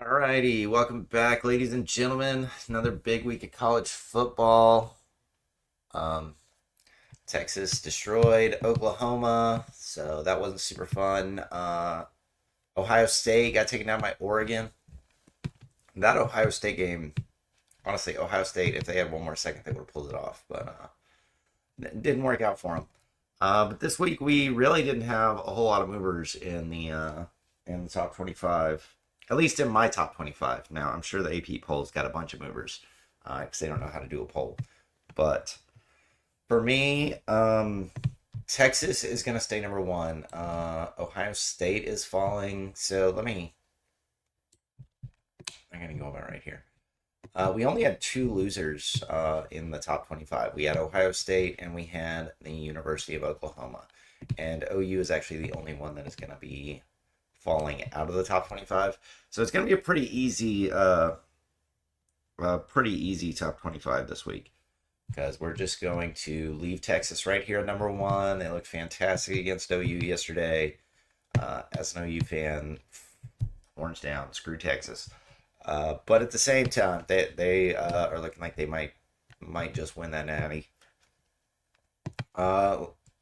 Alrighty, welcome back, ladies and gentlemen. Another big week of college football. Um, Texas destroyed Oklahoma, so that wasn't super fun. Ohio State got taken down by Oregon. That Ohio State game, honestly, Ohio State, if they had one more second, they would have pulled it off, but it didn't work out for them. But this week we really didn't have a whole lot of movers in the top 25. At least in my top 25. Now, I'm sure the AP poll's got a bunch of movers because they don't know how to do a poll. But for me, Texas is going to stay number one. Ohio State is falling. So I'm going to go over right here. We only had two losers in the top 25. We had Ohio State and we had the University of Oklahoma. And OU is actually the only one that is going to be falling out of the top 25. So it's going to be a pretty easy top 25 this week because we're just going to leave Texas right here at number one. They looked fantastic against OU yesterday. As an OU fan, orange down, screw Texas. But at the same time, they are looking like they might just win that natty.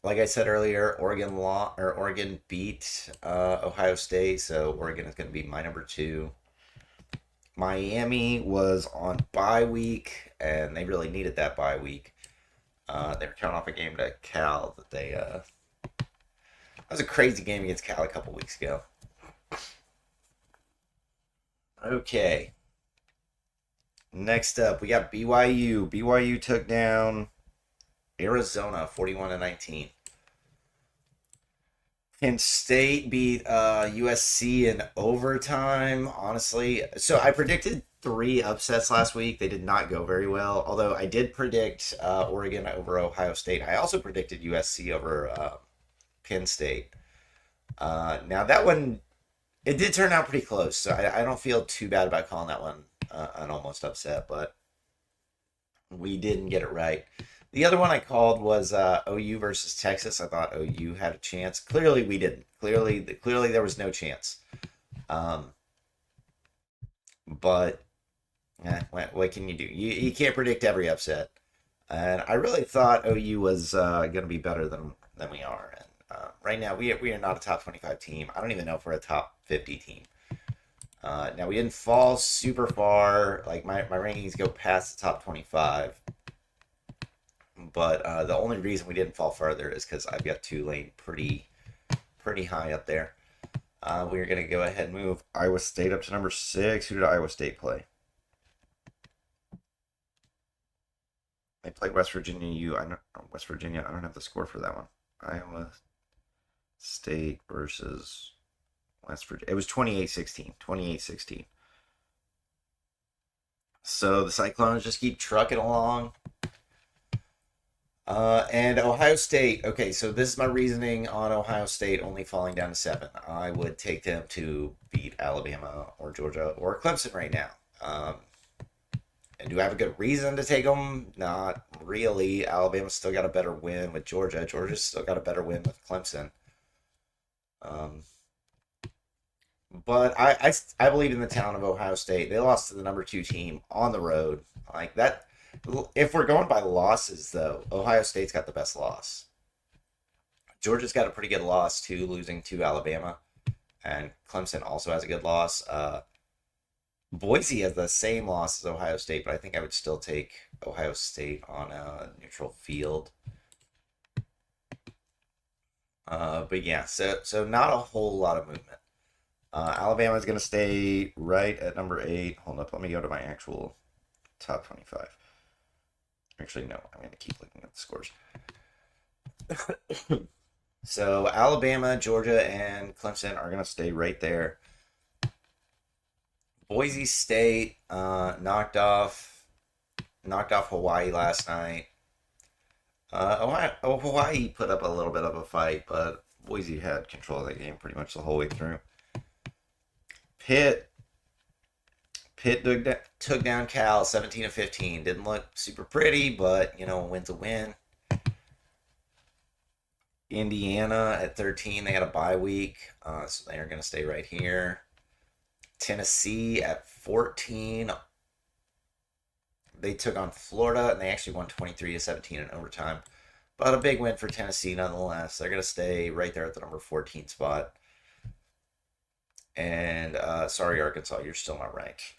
Like I said earlier, Oregon beat Ohio State, so Oregon is going to be my number two. Miami was on bye week, and they really needed that bye week. They were coming off a game to Cal that was a crazy game against Cal a couple weeks ago. Okay. Next up, we got BYU. BYU took down Arizona 41-19. Penn State beat USC in overtime. Honestly, so I predicted three upsets last week. They did not go very well. Although I did predict Oregon over Ohio State. I also predicted USC over Penn State. Now that one, it did turn out pretty close. So I don't feel too bad about calling that one an almost upset, but we didn't get it right. The other one I called was OU versus Texas. I thought OU had a chance. Clearly, we didn't. Clearly, there was no chance. Um, but what can you do? You can't predict every upset. And I really thought OU was going to be better than we are. And right now, we are not a top 25 team. I don't even know if we're a top 50 team. Now, we didn't fall super far. Like, my rankings go past the top 25. But the only reason we didn't fall further is because I've got Tulane pretty high up there. We're going to go ahead and move Iowa State up to number 6. Who did Iowa State play? They played West Virginia U. West Virginia. I don't have the score for that one. Iowa State versus West Virginia. It was 28-16. 28-16. So the Cyclones just keep trucking along. And Ohio State. Okay, so this is my reasoning on Ohio State only falling down to 7. I would take them to beat Alabama or Georgia or Clemson right now. And do I have a good reason to take them? Not really. Alabama's still got a better win with Georgia. Georgia's still got a better win with Clemson. Um, but I believe in the talent of Ohio State. They lost to the number 2 team on the road. Like that. If we're going by losses, though, Ohio State's got the best loss. Georgia's got a pretty good loss, too, losing to Alabama. And Clemson also has a good loss. Boise has the same loss as Ohio State, but I think I would still take Ohio State on a neutral field. But yeah, so not a whole lot of movement. Alabama's going to stay right at number 8. Hold up, let me go to my actual top 25. Actually, no, I'm going to keep looking at the scores. So Alabama, Georgia, and Clemson are going to stay right there. Boise State knocked off Hawaii last night. Hawaii put up a little bit of a fight, but Boise had control of the game pretty much the whole way through. Pitt took down Cal 17-15. Didn't look super pretty, but a win's a win. Indiana at 13, they had a bye week, so they are going to stay right here. Tennessee at 14. They took on Florida and they actually won 23-17 in overtime. But a big win for Tennessee nonetheless. They're going to stay right there at the number 14 spot. And sorry, Arkansas, you're still not ranked.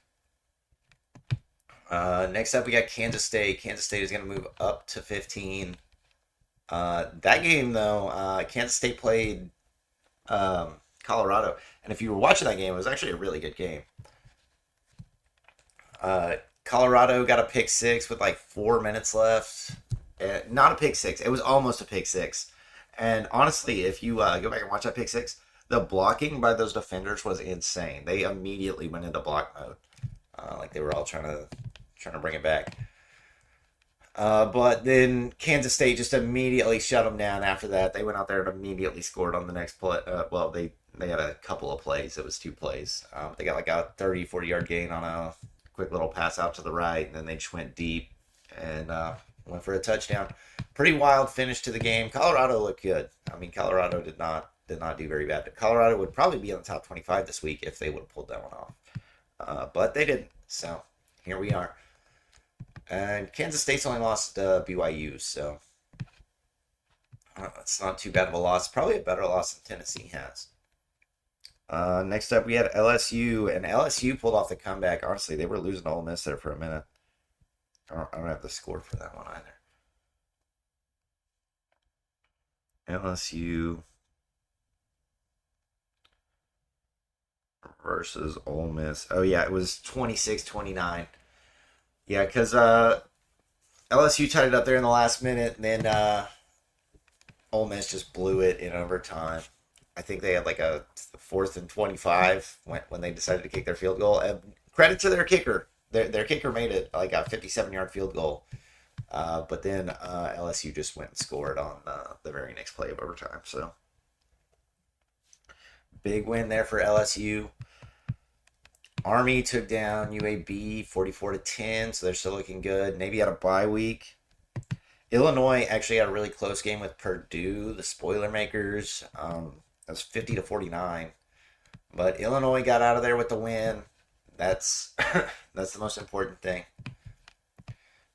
Next up, we got Kansas State. Kansas State is going to move up to 15. That game, though, Kansas State played Colorado. And if you were watching that game, it was actually a really good game. Colorado got a pick six with like 4 minutes left. Not a pick six. It was almost a pick six. And honestly, if you go back and watch that pick six, the blocking by those defenders was insane. They immediately went into block mode. Like they were all trying to bring it back. But then Kansas State just immediately shut them down after that. They went out there and immediately scored on the next play. Well, they had a couple of plays. It was 2 plays. They got like a 30, 40-yard gain on a quick little pass out to the right, and then they just went deep and went for a touchdown. Pretty wild finish to the game. Colorado looked good. I mean, Colorado did not do very bad. But Colorado would probably be in the top 25 this week if they would have pulled that one off. But they didn't. So here we are. And Kansas State's only lost BYU, so it's not too bad of a loss. Probably a better loss than Tennessee has. Next up, we had LSU, and LSU pulled off the comeback. Honestly, they were losing to Ole Miss there for a minute. I don't have the score for that one either. LSU versus Ole Miss. Oh, yeah, it was 26-29. Yeah, because LSU tied it up there in the last minute, and then Ole Miss just blew it in overtime. I think they had like a 4th and 25 when they decided to kick their field goal. And credit to their kicker. Their kicker made it like a 57-yard field goal. But then LSU just went and scored on the very next play of overtime. So big win there for LSU. Army took down UAB 44-10, so they're still looking good. Navy had a bye week. Illinois actually had a really close game with Purdue, the Spoilermakers. It was 50-49, but Illinois got out of there with the win. That's the most important thing.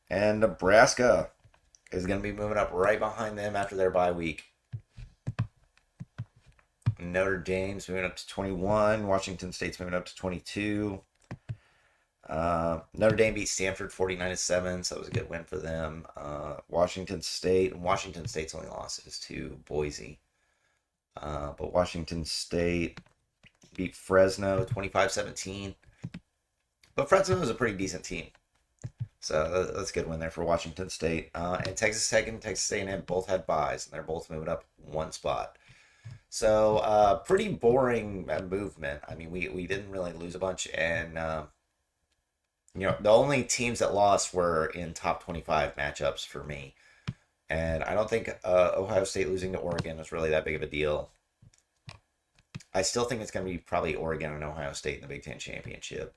And Nebraska is going to be moving up right behind them after their bye week. Notre Dame's moving up to 21. Washington State's moving up to 22. Notre Dame beat Stanford 49-7, so that was a good win for them. Washington State's only losses to Boise. But Washington State beat Fresno 25-17. But Fresno is a pretty decent team. So that's a good win there for Washington State. And Texas Tech and Texas A&M both had byes, and they're both moving up 1 spot. So pretty boring movement. I mean, we didn't really lose a bunch, and the only teams that lost were in top 25 matchups for me. And I don't think Ohio State losing to Oregon was really that big of a deal. I still think it's going to be probably Oregon and Ohio State in the Big Ten Championship.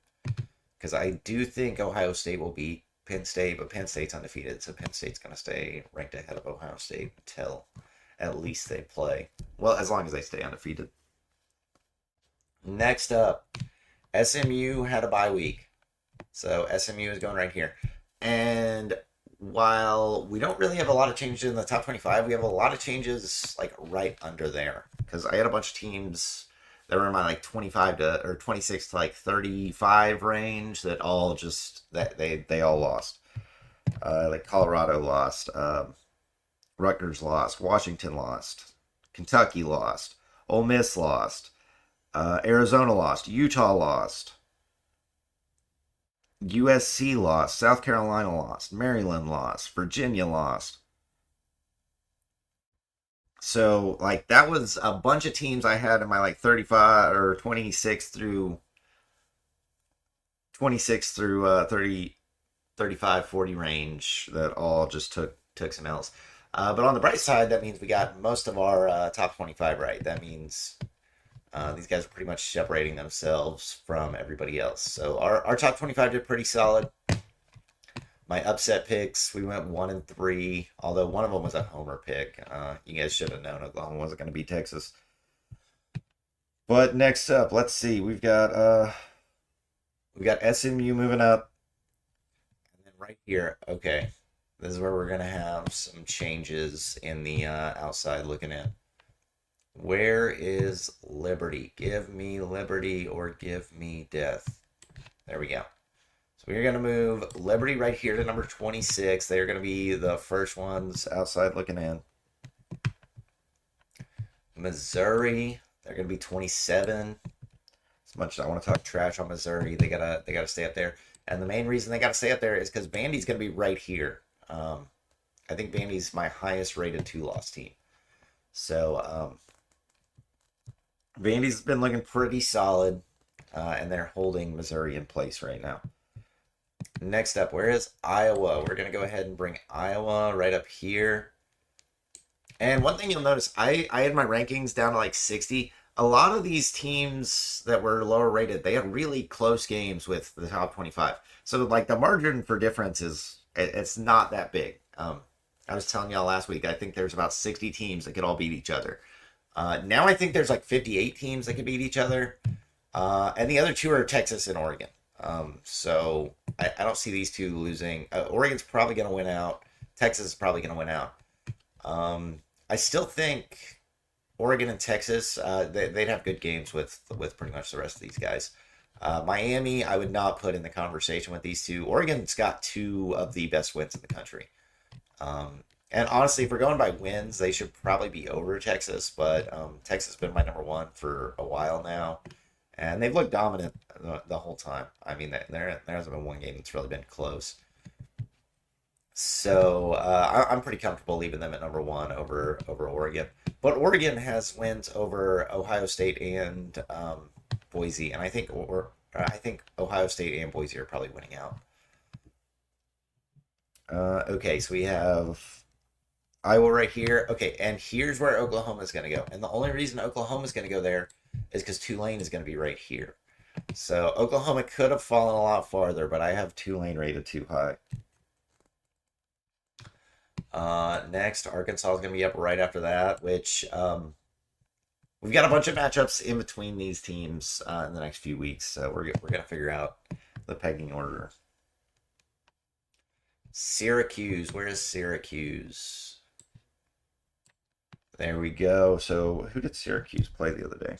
Because I do think Ohio State will beat Penn State, but Penn State's undefeated, so Penn State's going to stay ranked ahead of Ohio State until at least they play. Well, as long as they stay undefeated. Next up, SMU had a bye week. So SMU is going right here. And while we don't really have a lot of changes in the top 25, we have a lot of changes like right under there. Because I had a bunch of teams that were in my like 26 to like 35 range that all just they all lost. Like Colorado lost, Rutgers lost, Washington lost, Kentucky lost, Ole Miss lost, Arizona lost, Utah lost, USC lost, South Carolina lost, Maryland lost, Virginia lost. So, like, that was a bunch of teams I had in my, like, 35 or 26 through 30, 35, 40 range that all just took some L's. But on the bright side, that means we got most of our top 25 right. That means these guys are pretty much separating themselves from everybody else. So our top 25 did pretty solid. My upset picks, we went 1-3, although one of them was a homer pick. You guys should have known Oklahoma wasn't going to beat Texas. But next up, let's see. We've got We got SMU moving up. And then right here, okay, this is where we're going to have some changes in the outside looking in. Where is Liberty? Give me Liberty or give me death. There we go. So we're going to move Liberty right here to number 26. They're going to be the first ones outside looking in. Missouri, they're going to be 27. As much as I want to talk trash on Missouri, they gotta stay up there. And the main reason they gotta stay up there is because Vandy's going to be right here. I think Vandy's my highest rated 2-loss team. So Vandy's been looking pretty solid, and they're holding Missouri in place right now. Next up, where is Iowa? We're going to go ahead and bring Iowa right up here. And one thing you'll notice, I had my rankings down to like 60. A lot of these teams that were lower rated, they had really close games with the top 25. So like the margin for difference it's not that big. I was telling y'all last week, I think there's about 60 teams that could all beat each other. Now I think there's like 58 teams that could beat each other. And the other two are Texas and Oregon. So I don't see these two losing. Oregon's probably going to win out. Texas is probably going to win out. I still think Oregon and Texas, they'd have good games with pretty much the rest of these guys. Miami, I would not put in the conversation with these two. Oregon's got two of the best wins in the country. And honestly, if we're going by wins, they should probably be over Texas. But Texas has been my number one for a while now. And they've looked dominant the whole time. I mean, there hasn't been one game that's really been close. So I'm pretty comfortable leaving them at number one over Oregon. But Oregon has wins over Ohio State and Boise, and I think Ohio State and Boise are probably winning out. Okay, so we have Iowa right here. Okay, and here's where Oklahoma is going to go. And the only reason Oklahoma is going to go there is because Tulane is going to be right here. So Oklahoma could have fallen a lot farther, but I have Tulane rated too high. Next, Arkansas is going to be up right after that, which we've got a bunch of matchups in between these teams in the next few weeks, so we're going to figure out the pegging order. Syracuse, where is Syracuse? There we go. So who did Syracuse play the other day?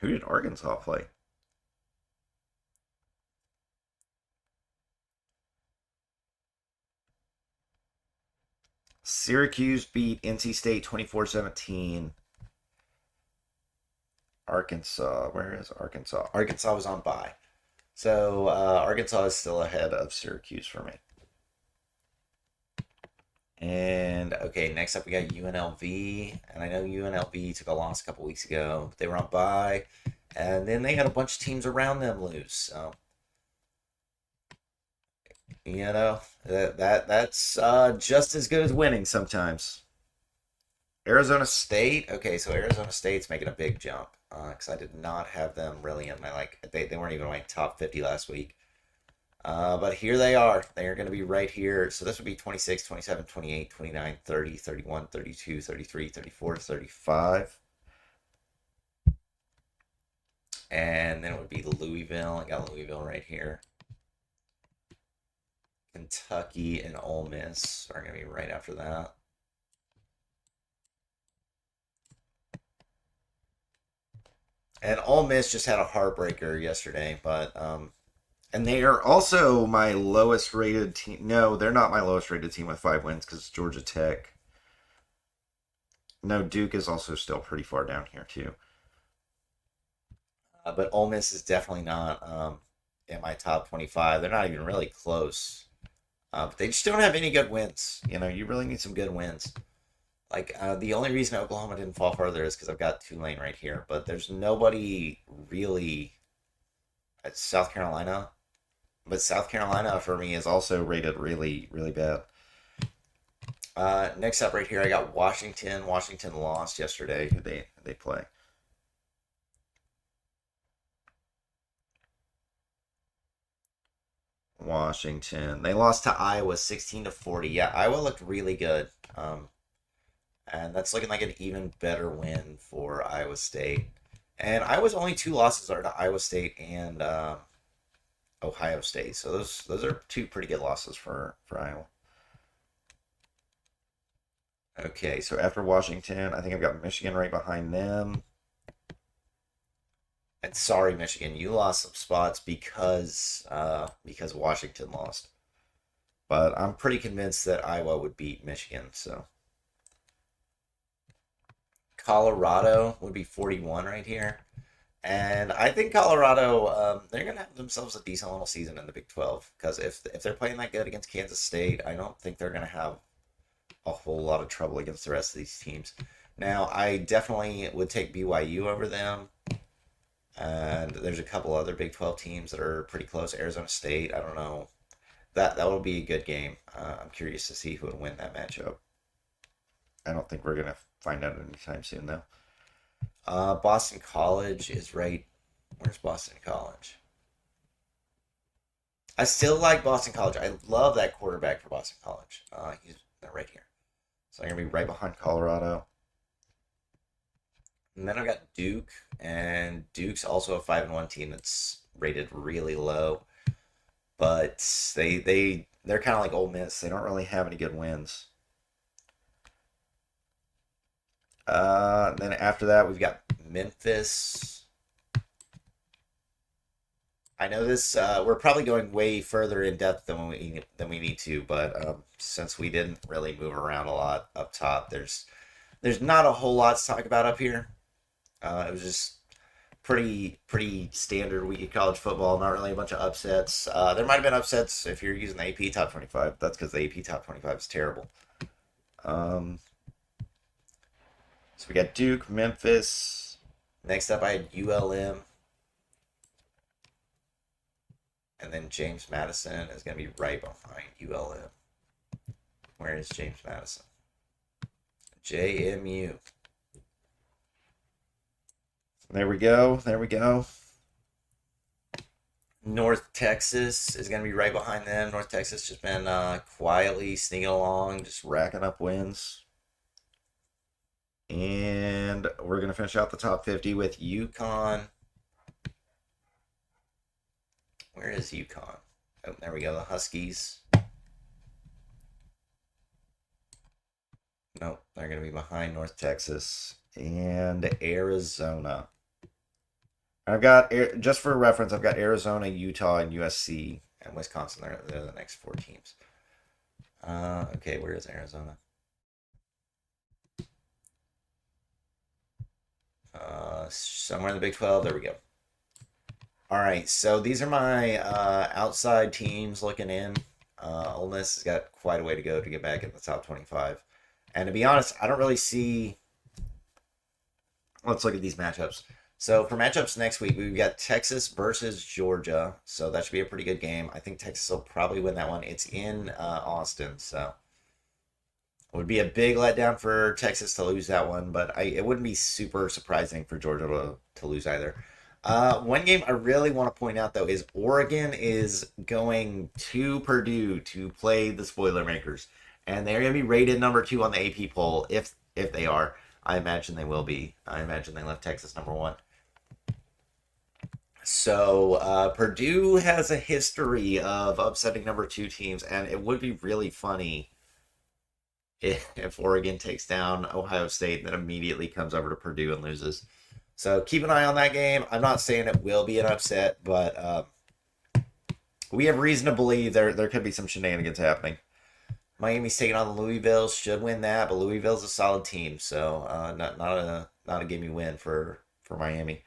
Who did Arkansas play? Syracuse beat NC State 24-17. Arkansas, where is Arkansas? Arkansas was on bye. So Arkansas is still ahead of Syracuse for me. And okay, next up we got UNLV. And I know UNLV took a loss a couple weeks ago. They were on bye. And then they had a bunch of teams around them lose. So that's just as good as winning sometimes. Arizona State. Okay, so Arizona State's making a big jump because I did not have them really in my they weren't even in my top 50 last week. But here they are. They are going to be right here. So this would be 26, 27, 28, 29, 30, 31, 32, 33, 34, 35. And then it would be Louisville. I got Louisville right here. Kentucky and Ole Miss are going to be right after that. And Ole Miss just had a heartbreaker yesterday, but and they are also my lowest rated team. No, they're not my lowest rated team with 5 wins because it's Georgia Tech. No, Duke is also still pretty far down here too. But Ole Miss is definitely not in my top 25. They're not even really close. But they just don't have any good wins. You really need some good wins. Like, the only reason Oklahoma didn't fall further is because I've got Tulane right here. But there's nobody really at South Carolina. But South Carolina, for me, is also rated really, really bad. Next up right here, I got Washington. Washington lost yesterday. Who they play? Washington. They lost to Iowa 16-40. Yeah, Iowa looked really good. And that's looking like an even better win for Iowa State. And Iowa's only two losses are to Iowa State and Ohio State. So those are two pretty good losses for Iowa. Okay, so after Washington, I think I've got Michigan right behind them. And sorry, Michigan, you lost some spots because Washington lost. But I'm pretty convinced that Iowa would beat Michigan. So Colorado would be 41 right here. And I think Colorado, they're going to have themselves a decent little season in the Big 12 because if they're playing that good against Kansas State, I don't think they're going to have a whole lot of trouble against the rest of these teams. Now, I definitely would take BYU over them, and there's a couple other Big 12 teams that are pretty close. Arizona State, I don't know. That will be a good game. I'm curious to see who would win that matchup. I don't think we're going to find out anytime soon, though. Boston College is right. Where's Boston College? I still like Boston College. I love that quarterback for Boston College. He's right here. So I'm going to be right behind Colorado. And then I've got Duke, and Duke's also a 5-1 team that's rated really low. But they're kind of like Ole Miss. They don't really have any good wins. Then after that, we've got Memphis. I know this. We're probably going way further in depth than we need to, but since we didn't really move around a lot up top, there's not a whole lot to talk about up here. It was just pretty standard week of college football. Not really a bunch of upsets. There might have been upsets if you're using the AP top 25. That's because the AP top 25 is terrible. So we got Duke, Memphis. Next up, I had ULM. And then James Madison is going to be right behind ULM. Where is James Madison? JMU. There we go. There we go. North Texas is going to be right behind them. North Texas just been quietly sneaking along, just racking up wins. And we're going to finish out the top 50 with UConn. Where is UConn? Oh, there we go. The Huskies. Nope, they're going to be behind North Texas and Arizona. I've got, just for reference, I've got Arizona, Utah, and USC, and Wisconsin. They're the next four teams. Okay, where is Arizona? Somewhere in the Big 12. There we go. All right, so these are my outside teams looking in. Ole Miss has got quite a way to go to get back in the top 25. And to be honest, I don't really see... Let's look at these matchups. So for matchups next week, we've got Texas versus Georgia. So that should be a pretty good game. I think Texas will probably win that one. It's in Austin, so... It would be a big letdown for Texas to lose that one, but it wouldn't be super surprising for Georgia to lose either. One game I really want to point out, though, is Oregon is going to Purdue to play the Spoilermakers. And they're going to be rated number 2 on the AP poll, if they are. I imagine they will be. I imagine they left Texas number 1. So Purdue has a history of upsetting number 2 teams, and it would be really funny if Oregon takes down Ohio State and then immediately comes over to Purdue and loses. So keep an eye on that game. I'm not saying it will be an upset, but we have reason to believe there could be some shenanigans happening. Miami's taking on Louisville, should win that, but Louisville's a solid team, so not a gimme win for Miami.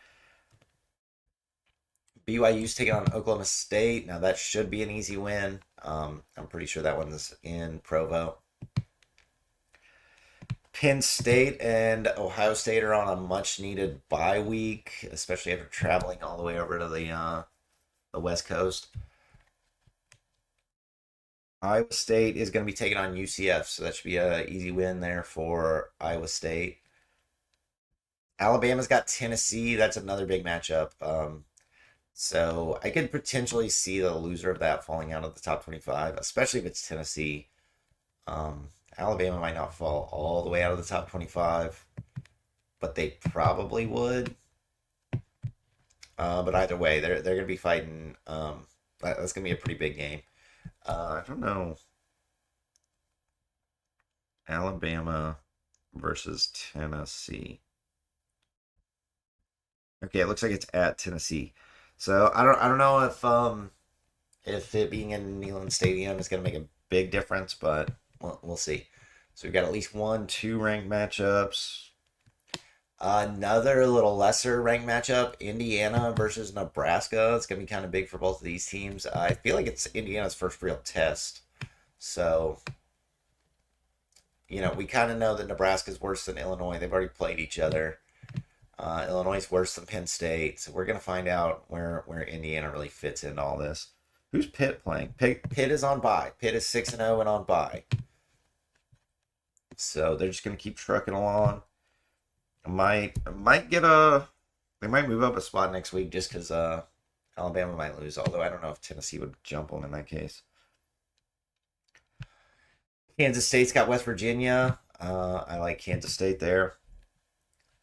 BYU's taking on Oklahoma State. Now that should be an easy win. I'm pretty sure that one's in Provo. Penn State and Ohio State are on a much-needed bye week, especially after traveling all the way over to the West Coast. Iowa State is going to be taking on UCF, so that should be an easy win there for Iowa State. Alabama's got Tennessee. That's another big matchup. So I could potentially see the loser of that falling out of the top 25, especially if it's Tennessee. Alabama might not fall all the way out of the top 25, but they probably would. But either way, they're gonna be fighting. That's gonna be a pretty big game. I don't know. Alabama versus Tennessee. Okay, it looks like it's at Tennessee. So I don't know if it being in Neyland Stadium is gonna make a big difference, but we'll see. So we've got at least one, two ranked matchups. Another little lesser ranked matchup, Indiana versus Nebraska. It's going to be kind of big for both of these teams. I feel like it's Indiana's first real test. So, we kind of know that Nebraska's worse than Illinois. They've already played each other. Illinois is worse than Penn State. So we're going to find out where Indiana really fits into all this. Who's Pitt playing? Pitt is on bye. Pitt is 6-0 and on bye. So they're just going to keep trucking along. Might get they might move up a spot next week just because Alabama might lose. Although I don't know if Tennessee would jump them in that case. Kansas State's got West Virginia. I like Kansas State there.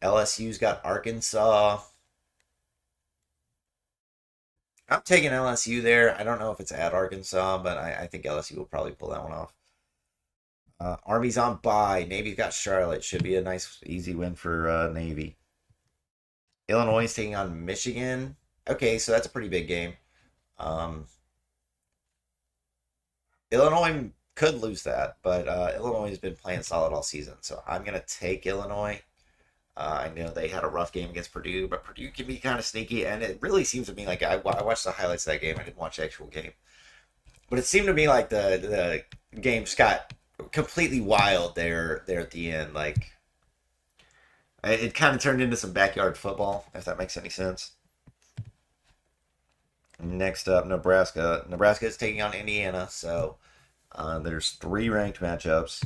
LSU's got Arkansas. I'm taking LSU there. I don't know if it's at Arkansas, but I think LSU will probably pull that one off. Army's on bye. Navy's got Charlotte. Should be a nice, easy win for Navy. Illinois is taking on Michigan. Okay, so that's a pretty big game. Illinois could lose that, but Illinois has been playing solid all season, so I'm going to take Illinois. I know they had a rough game against Purdue, but Purdue can be kind of sneaky, and it really seems to me like I watched the highlights of that game. I didn't watch the actual game, but it seemed to me like the game just got completely wild there at the end. Like it kind of turned into some backyard football, if that makes any sense. Next up, Nebraska. Nebraska is taking on Indiana, so there's three ranked matchups.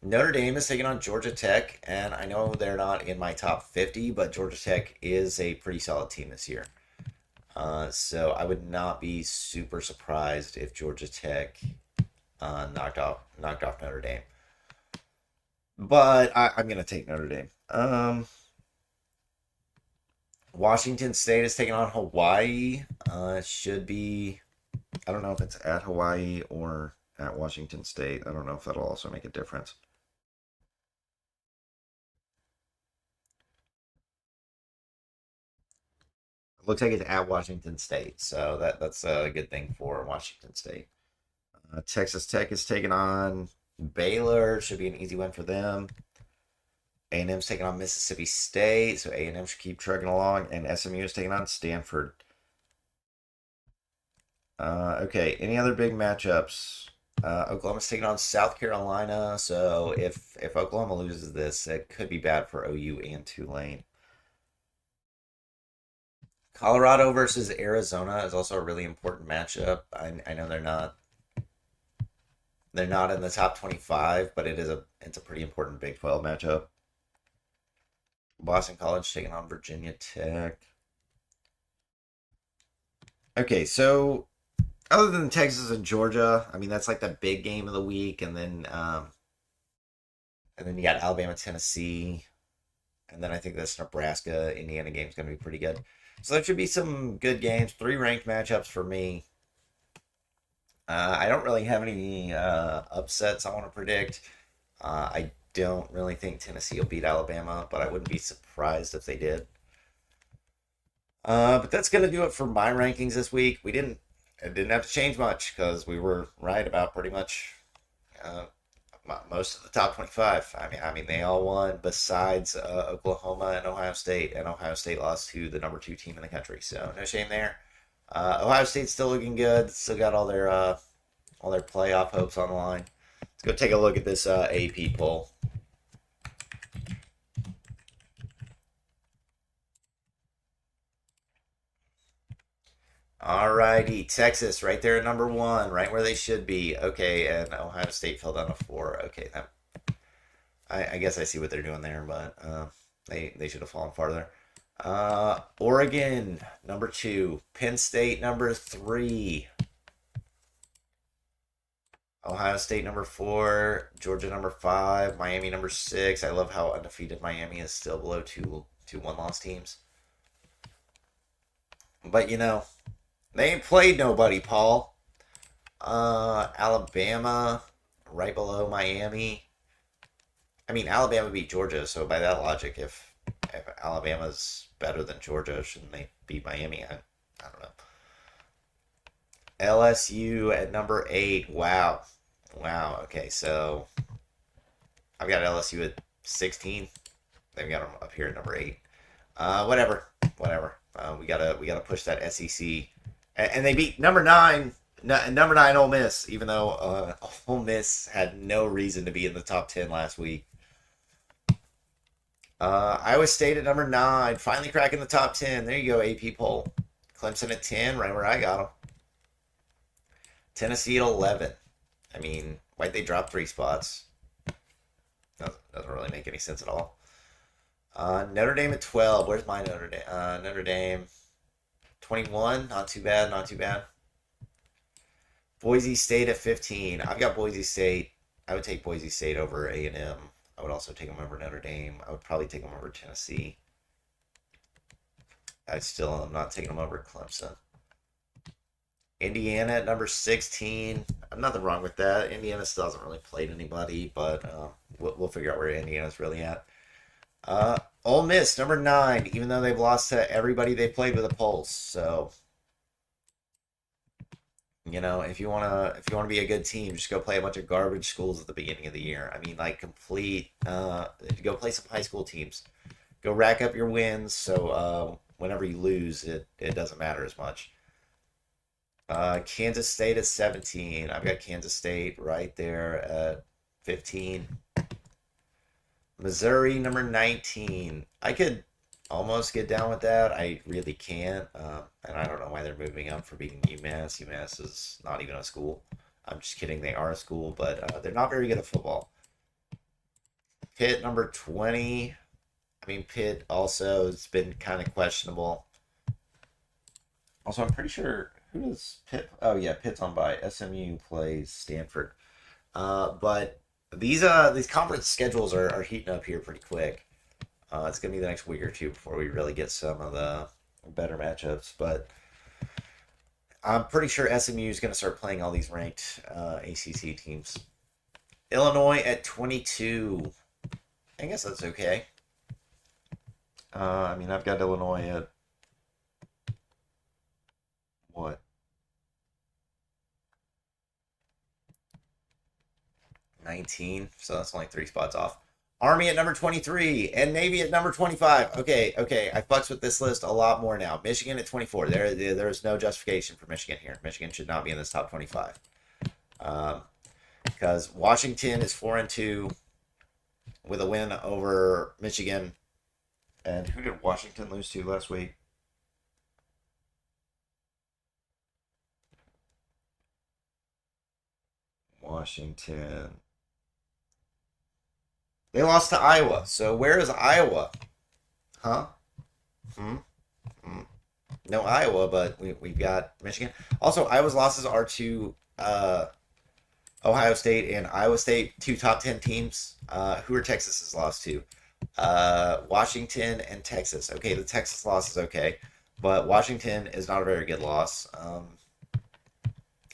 Notre Dame is taking on Georgia Tech, and I know they're not in my top 50, but Georgia Tech is a pretty solid team this year. So I would not be super surprised if Georgia Tech knocked off Notre Dame. But I'm going to take Notre Dame. Washington State is taking on Hawaii. Should be, I don't know if it's at Hawaii or at Washington State. I don't know if that'll also make a difference. It looks like it's at Washington State, so that's a good thing for Washington State. Texas Tech is taking on Baylor. Should be an easy win for them. A&M's taking on Mississippi State, so A&M should keep trucking along. And SMU is taking on Stanford. Okay, any other big matchups? Oklahoma's taking on South Carolina, so if Oklahoma loses this, it could be bad for OU and Tulane. Colorado versus Arizona is also a really important matchup. I know they're not in the top 25, but it's a pretty important Big 12 matchup. Boston College taking on Virginia Tech. Okay, so other than Texas and Georgia, I mean that's like the big game of the week, and then you got Alabama, Tennessee, and then I think this Nebraska Indiana game is going to be pretty good. So there should be some good games. Three ranked matchups for me. I don't really have any upsets I want to predict. I don't really think Tennessee will beat Alabama, but I wouldn't be surprised if they did. But that's gonna do it for my rankings this week. It didn't have to change much because we were right about pretty much uh, most of the top 25. I mean, they all won besides Oklahoma and Ohio State lost to the number two team in the country. So no shame there. Ohio State's still looking good. Still got all their playoff hopes on the line. Let's go take a look at this AP poll. Alrighty, Texas right there at number one, right where they should be. Okay, and Ohio State fell down to 4. Okay, I guess I see what they're doing there, but they should have fallen farther. Oregon number 2, Penn State number 3, Ohio State number 4, Georgia number 5, Miami number 6. I love how undefeated Miami is, still below two one-loss teams. But they ain't played nobody, Paul. Alabama, right below Miami. I mean, Alabama beat Georgia, so by that logic, if Alabama's better than Georgia, shouldn't they beat Miami? I don't know. LSU at number 8. Wow. Wow. Okay, so I've got LSU at 16. They've got them up here at number 8. Whatever. Whatever. We gotta push that SEC. And they beat number 9. Number 9 Ole Miss, even though Ole Miss had no reason to be in the top 10 last week. Iowa State at number 9, finally cracking the top 10. There you go, AP poll. Clemson at 10, right where I got them. Tennessee at 11. I mean, why'd they drop 3 spots? Doesn't really make any sense at all. Notre Dame at 12. Where's my Notre Dame? Notre Dame 21. Not too bad, not too bad. Boise State at 15. I've got Boise State. I would take Boise State over A&M. I would also take them over Notre Dame. I would probably take them over Tennessee. I still am not taking them over Clemson. Indiana at number 16. Nothing wrong with that. Indiana still hasn't really played anybody, but we'll figure out where Indiana's really at. Ole Miss, number 9, even though they've lost to everybody they played with a pulse. So, if you wanna be a good team, just go play a bunch of garbage schools at the beginning of the year. I mean, like go play some high school teams. Go rack up your wins, so whenever you lose, it doesn't matter as much. Kansas State at 17. I've got Kansas State right there at 15. Missouri, number 19. I could almost get down with that. I really can't. And I don't know why they're moving up for beating UMass. UMass is not even a school. I'm just kidding. They are a school, but they're not very good at football. Pitt, number 20. I mean, Pitt also has been kind of questionable. Also, I'm pretty sure... Who does Pitt? Oh, yeah, Pitt's on by. SMU plays Stanford. But these conference schedules are heating up here pretty quick. It's going to be the next week or two before we really get some of the better matchups. But I'm pretty sure SMU is going to start playing all these ranked ACC teams. Illinois at 22. I guess that's okay. I mean, I've got Illinois at what? 19, so that's only 3 spots off. Army at number 23 and Navy at number 25. Okay, I fucks with this list a lot more now. Michigan at 24. There's no justification for Michigan here. Michigan should not be in this top 25. Because Washington is 4-2 with a win over Michigan. And who did Washington lose to last week? Washington. They lost to Iowa. So where is Iowa? Huh? No Iowa, but we've got Michigan. Also, Iowa's losses are to Ohio State and Iowa State, 2 top 10 teams. Who are Texas's lost to? Washington and Texas. Okay, the Texas loss is okay, but Washington is not a very good loss.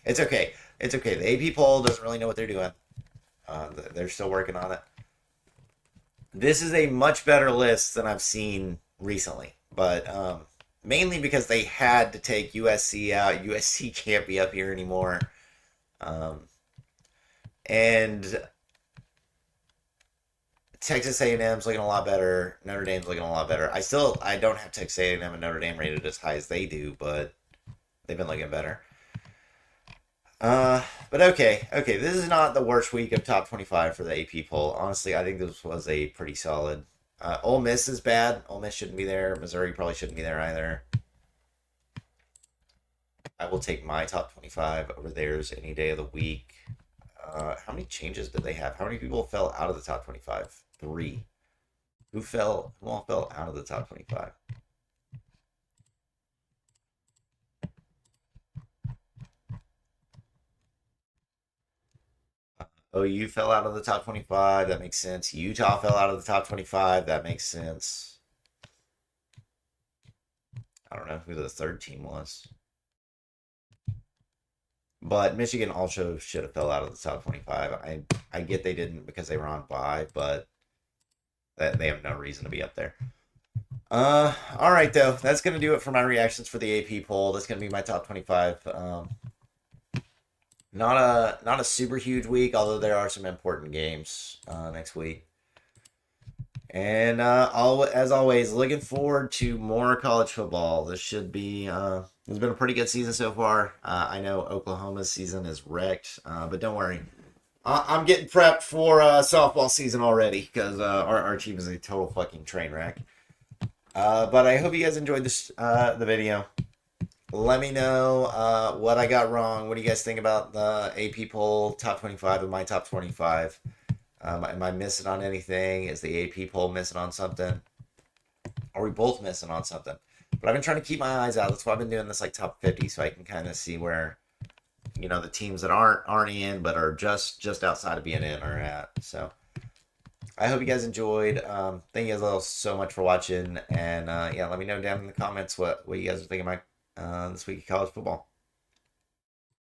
It's okay. It's okay. The AP poll doesn't really know what they're doing. They're still working on it. This is a much better list than I've seen recently, but mainly because they had to take USC out. USC can't be up here anymore. And Texas A&M's looking a lot better. Notre Dame's looking a lot better. I don't have Texas A&M and Notre Dame rated as high as they do, but they've been looking better. But okay, this is not the worst week of top 25 for the AP poll. Honestly, I think this was a pretty solid. Ole Miss is bad. Ole Miss shouldn't be there. Missouri probably shouldn't be there either. I will take my top 25 over theirs any day of the week. How many changes did they have? How many people fell out of the top 25? 3. Who all fell out of the top 25? OU fell out of the top 25. That makes sense. Utah fell out of the top 25. That makes sense. I don't know who the third team was. But Michigan also should have fell out of the top 25. I get they didn't because they were on bye, but they have no reason to be up there. All right though, that's gonna do it for my reactions for the AP poll. That's gonna be my top 25. Not a super huge week, although there are some important games next week. And as always, looking forward to more college football. This should be it's been a pretty good season so far. I know Oklahoma's season is wrecked, but don't worry. I'm getting prepped for softball season already because our team is a total fucking train wreck. But I hope you guys enjoyed this the video. Let me know what I got wrong. What do you guys think about the AP poll top 25 and my top 25? Am I missing on anything? Is the AP poll missing on something? Are we both missing on something? But I've been trying to keep my eyes out. That's why I've been doing this like top 50, so I can kind of see where, the teams that aren't in but are just outside of being in are at. So I hope you guys enjoyed. Thank you guys all so much for watching, and yeah, let me know down in the comments what you guys are thinking about this week of college football.